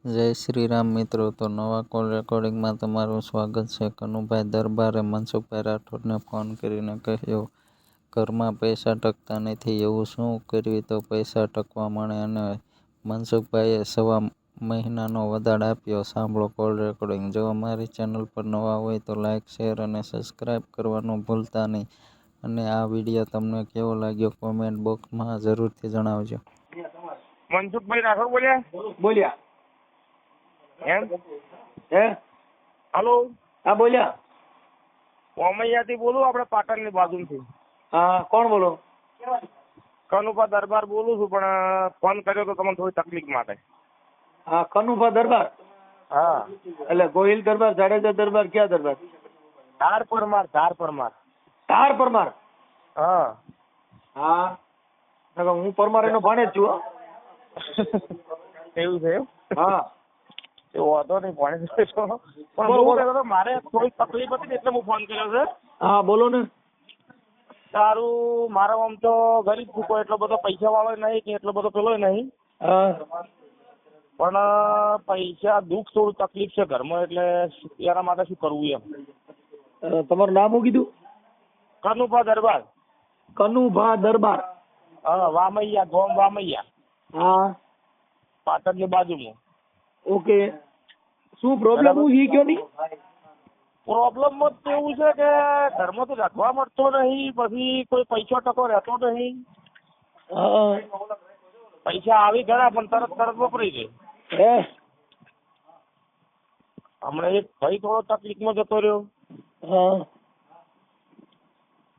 જય શ્રી રામ મિત્રો, તો નવા કોલ રેકોર્ડિંગમાં તમારું સ્વાગત છે. કનુભાઈ દરબારે મનસુખભાઈ રાઠોડને ફોન કરીને કહ્યું, ઘરમાં પૈસા ટકતા નથી, એવું શું કરવી તો પૈસા ટકવા મળે? અને મનસુખભાઈએ 1.5 મહિનાનો વદાડ આપ્યો. સાંભળો કોલ રેકોર્ડિંગ. જો અમારી ચેનલ પર નવા હોય તો લાઇક, શેર અને સબસ્ક્રાઈબ કરવાનું ભૂલતા નહીં. અને આ વિડીયો તમને કેવો લાગ્યો કોમેન્ટ બોક્સમાં જરૂરથી જણાવજો. મનસુખભાઈ રાઠોડ બોલ્યા એમ હે હલો, હા બોલ્યા. ઓમૈયાથી બોલું, આપણે પાટણની બાજુથી. હા કોણ બોલો? કનુભા દરબાર બોલું છું, પણ ફોન કર્યો તો તમને થોડી તકલીફ માટે. હા કનુભા દરબાર. હા એટલે ગોહિલ દરબાર, જાડેજા દરબાર, ક્યાં દરબાર? ધાર પરમાર. તાર પરમાર. હા હા હું પરમાર એનો ભાણે જ છું હો. એવું છે એમ? હા એ વાંધો નહીં, ભણે છે પણ બોલો, હું બોલો. કહેતો હતો, મારે થોડી તકલીફ હતી ને એટલે હું ફોન કર્યો છે. હા બોલો ને. તારું મારો આમ તો ગરીબ છૂકો, એટલો બધો પૈસા વાળો નહીં કે એટલો બધો પેલો નહીં, હા પણ પૈસા દુઃખ થોડું તકલીફ છે ઘરમાં, એટલે એના માટે શું કરવું એમ. તમારું નામ શું કીધું? કનુભા દરબાર. કનુભા દરબાર. હા, વામૈયા, ગોમ વામૈયા, હા પાટણની બાજુમાં. ઓકે. શું પ્રોબ્લેમ હું ઈ કયો નહીં? પ્રોબ્લેમ તો એવું છે કે ઘરમાં તો રાખવા મળતો નહીં, પછી કોઈ પૈસો ટકો રહેતો નહીં. હા પૈસા આવી ગયા પણ તરત વપરાઈ જાય. હે હમણાં એક ભાઈ થોડો તકલીફમાં જતો રહ્યો. હા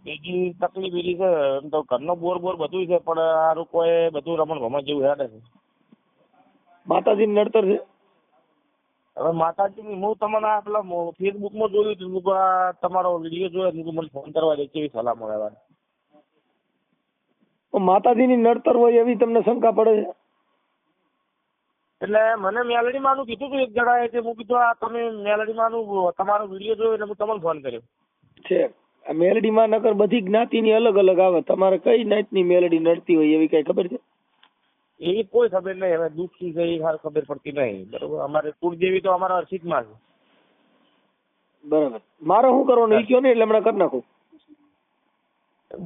બીજી તકલીફ એવી છે, એમ તો ઘરનો બોર બધું છે, પણ આ કોઈ બધું રમણ ભમણ જેવું હેડે છે. માતાજી નડતર છે. હવે માતાજી, હું તમને આ પેલા ફેસબુકમાં જોયું હતું, તમારો વિડીયો જોયો, મને ફોન કરવા દે કેવી સલાહ મળે. માતાજીની નડતર હોય એવી તમને શંકા પડે છે? એટલે મને મેલડીમાંનું કીધું હતું એક જણાએ, કે હું કીધું આ તમે મેલડીમાંનું તમારો વિડીયો જોયો એટલે હું તમને ફોન કર્યો છે. આ મેલડીમાં નકર બધી જ્ઞાતિની અલગ અલગ આવે. તમારે કઈ નાતની મેલડી નડતી હોય એવી કઈ ખબર છે? એવી કોઈ ખબર નહીં. હવે દુઃખી છે એ ખબર પડતી નહીં. બરોબર, અમારે કુળદેવી તો અમારા અર્શિતમાં છે. બરાબર. મારે શું કરવાનું ઈ કયો ને, એટલે હમણાં કરી નાખું.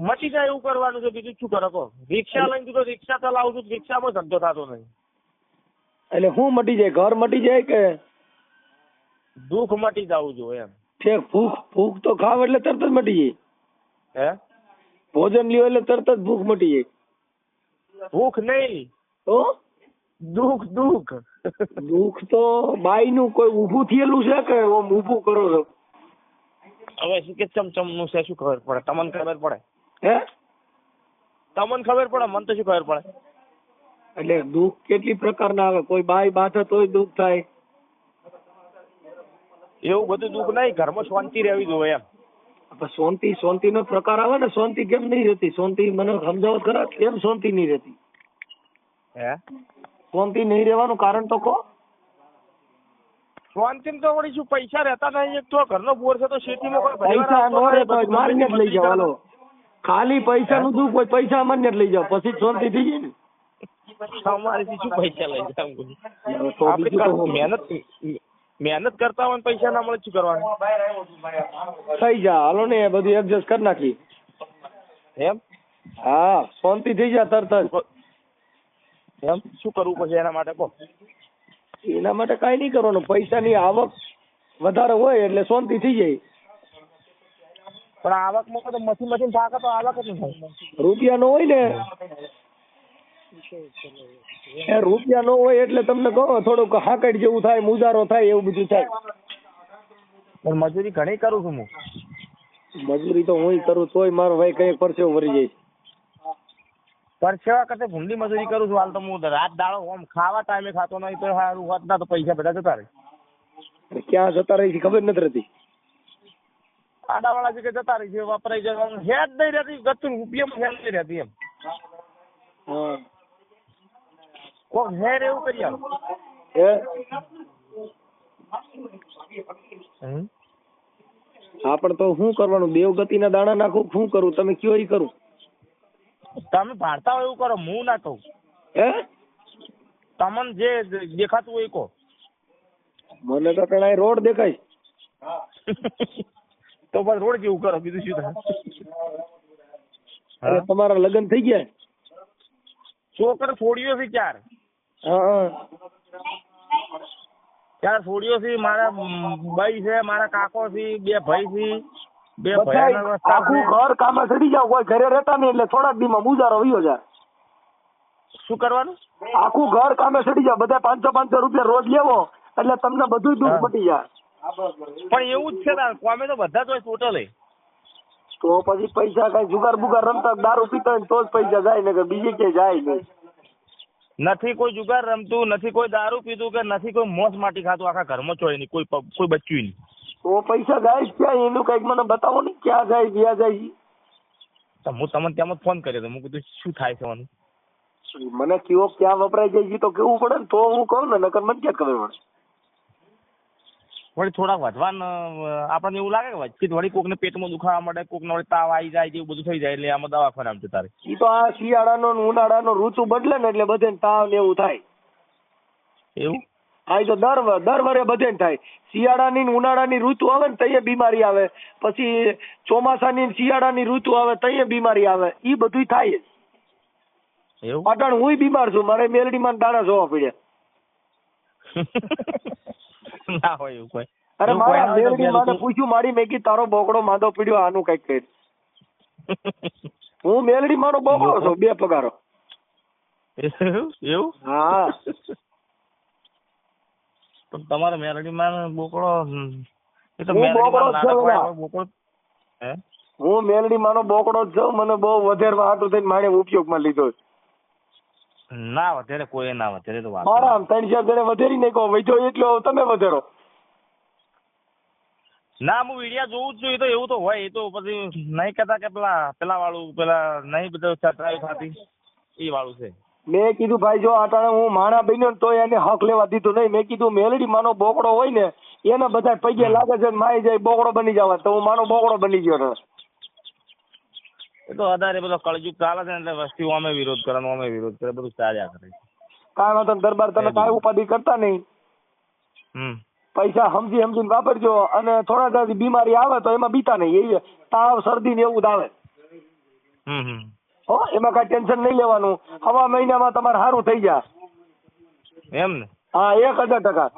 મટી જાય એવું કરવાનું છે, બીજું શું કરો કહો. રિક્ષા લઈને તો રિક્ષા ચલાવું છું, રિક્ષામાં ધંધો થતો નહીં. એટલે હું મટી જાય? ઘર મટી જાય કે દુઃખ મટી જવું જોઈએ એમ. છે? ભૂખ તો ખાવ એટલે તરત જ મટી જાય. હે ભોજન લ્યો એટલે તરત જ ભૂખ મટી જાય. ભૂખ નહીં, તો દુઃખ. દુઃખ તો બાઈ નું કોઈ ઊભું થયેલું છે કે ઓમ ઊભું કરો છો? હવે શું કે ચમચમ નું છે, શું ખબર પડે? તમને ખબર પડે? હે તમને ખબર પડે, મને તો શું ખબર પડે? એટલે દુઃખ કેટલી પ્રકારના આવે? કોઈ બાઈ બાધે તોય દુઃખ થાય. એવું બધું દુઃખ નહીં, ઘરમાં શાંતિ રહેવી જોઈએ એમ. શાંતિ નો પ્રકાર આવે ને. શાંતિ કેમ નહીં રહેતી? શાંતિ મને સમજાવો ખરા, કેમ શાંતિ નહીં રહેતી? હે શાંતિ નહીં રહેવાનું કારણ તો કહો. શાંતિ તો વળી શું, પૈસા રહેતા નહીં. એક તો ઘરનો બોર છે તો શેતીમાં કોઈ પૈસા નો રહેતો હોય મારીને જ લઈ જાવ. હાલો, ખાલી પૈસા નું દુઃખ હોય, પૈસા મારીને જ લઈ જાવ, પછી જ શાંતિ થઈ જાય ને. અમારેથી શું પૈસા લઈ જાય? તો બીજું તો હું. મહેનત કરતા હોય પૈસા ના મળે, શું કરવાનું? થઈ જા, હાલો ને, એ બધું એડજસ્ટ કરી નાખી. એમ? હા, શાંતિ થઈ જા તરત જ. એમ શું કરવું પછી એના માટે કહો? એના માટે કઈ નહીં કરવાનું. પૈસાની આવક વધારે હોય એટલે શાંતિ થઈ જાય. પણ આવકમાં તો મશીન થાકે તો આવક જ નહીં થાય. રૂપિયા નો હોય ને, એ રૂપિયા નો હોય એટલે તમને કહો થોડુંક હાકડ જેવું થાય, મુજારો થાય, એવું બધું થાય. પણ મજૂરી ઘણી કરું છું હું. મજૂરી તો હું કરું તોય મારો ભાઈ કઈ પરસેવો ભરી જાય. પરસેવા કરતે ભૂંડી મજૂરી કરું છું. હાલ તો હું રાત દાડો આમ ખાવા ટાઈમે ખાતો નહીં તો સારું હોત ના, તો પૈસા બધા જતા રહે. ક્યાં જતા રહી ખબર નથી રહેતી. આડાવાળા છે કે જતા રહી છે, વપરાઈ જાય, હેડ નહીં રહેતી. ગતું રૂપિયામાં હેડ નહીં રહેતી એમ. હા, કોક હેડ એવું કરી આવ. હા પણ તો શું કરવાનું? દેવગતિ ના દાણા નાખું, શું કરું? તમે કયો ઈ કરું. તમે ભાડતા હોય એવું કરો, હું ના કહું. હે તમને જે દેખાતું હોય કહો. મને તો પેલા રોડ દેખાય. તો બસ રોડ જેવું કરો, બીજું શું થાય? અરે તમારા લગ્ન થઈ ગયા? છોકરો છોડીઓ છે 4. હા. 4 છોડીઓ છે, મારા ભાઈ છે, મારા કાકો છે, 2 ભાઈ છે, 2 બધા ભાઈના રસ્તા આખું છે. ઘર કામે ચડી જાવ, કોઈ ઘરે રહેતા નહીં એટલે થોડાક દીમાં ગુજારો વયો જાય. શું કરવાનું? આખું ઘર કામે ચડી જાવ, બધા 500 રૂપિયા રોજ લેવો એટલે તમને બધું દુઃખ મટી જાય. પણ એવું જ છે તાર, કોમે તો બધા જ હોય ટોટલ. તો પછી પૈસા કઈ જુગાર બુગાર રમતા દારૂ પીતા હોય ને તો જ પૈસા જાય ને, કે બીજે ક્યાંય જાય નહીં. નથી કોઈ જુગાર રમતું, નથી કોઈ દારૂ પીતું, કે નથી કોઈ મોસ માટી ખાતું, આખા ઘરમાં ચોય નહીં, કોઈ બચ્યું નહીં. તો પૈસા જાય જ ક્યાં એનું કઈક મને બતાવો ને, ક્યાં જાય ક્યાં જાય. તો હું તમને ત્યાં ફોન કર્યો તો, હું કીધું શું થાય છે આનું? મને કયો ક્યાં વપરાય જાય છે તો કેવું પડે ને, તો હું કહું ને, નકર મને ક્યાં ખબર પડે. વળી થોડાક વધવાન આપણને એવું લાગે કે વચ્ચે વળી કોકને પેટમાં દુખાવા મળે, કોકને વળી તાવ આવી જાય, એવું બધું થઈ જાય, એટલે આમાં દવાખાને આમ જતા રહે. એ તો આ શિયાળાનો ને ઉનાળાનો ઋતુ બદલે ને એટલે બધે તાવ ને એવું થાય. એવું? હા, એ તો દર વરે બધે થાય. શિયાળાની ને ઉનાળાની ઋતુ આવે ને તઈએ બીમારી આવે, પછી ચોમાસાની ને શિયાળાની ઋતુ આવે તઈએ બીમારી આવે, એ બધું થાય જ. એવું? પાટણ હું બીમાર છું, મારે મેલડીમાં દાણા જોવા પડ્યા. ના હોય એવું કોઈ. અરે એવું મારા કોઈ મેલડી માને પૂછ્યું, મારી મેં કીધું તારો બોકડો માંદો પડ્યો, આનું કઈક કહે. હું મેલડી માનો બોકડો છું, 2 પગારો. એવું? હા. તો તમારે મેલડીમાં બોકડો, એ તો હું બોકડો મેલડીમાં જ છું નાટક બધા. હોય બોકડો. હે? હું મેલડી માનો બોકડો જ છું, મને બહુ વધારવા હાટું થઈને મારે ઉપયોગમાં લીધો. ના વધારે કોઈ ના વધારે તો વાત. મારા આમ 3-4 જણે વધારી નહીં કહો, વધ્યો એટલો તમે વધારો. ના હું વિડિયા જોઉં જ છું, એ તો એવું તો હોય, એ તો પછી નહીં કહેતા કે પેલા વાળું પેલા નહીં બધું ચતરાઈ થતી એ વાળું છે. મેં કીધું ભાઈ જો આટાણે હું માણા બન્યો ને તો એને હક લેવા દીધું નહીં. મેં કીધું મેલડી માનો બોકડો હોય ને એને બધા પૈગે લાગે છે, માય જાય બોકડો બની જવા, તો હું માનો બોકડો બની ગયો ને. એ તો વધારે પેલો કળજુગ ચાલે છે એટલે વસ્તી અમે વિરોધ કરે, અમે વિરોધ કરે, બધું ચાલ્યા કરે. કાંઈ વાંધો નહીં, દરબાર તમે કાંઈ ઉપાધિ કરતા નહીં. પૈસા સમજીને વાપરજો, અને થોડા દાડી બીમારી આવે તો એમાં બીતા નહીં, એ તાવ શરદી ને એવું જ આવે. હો, એમાં કાંઈ ટેન્શન નહીં લેવાનું. હવા મહિનામાં તમારે સારું થઈ જાય. એમ ને? હા, 1000%.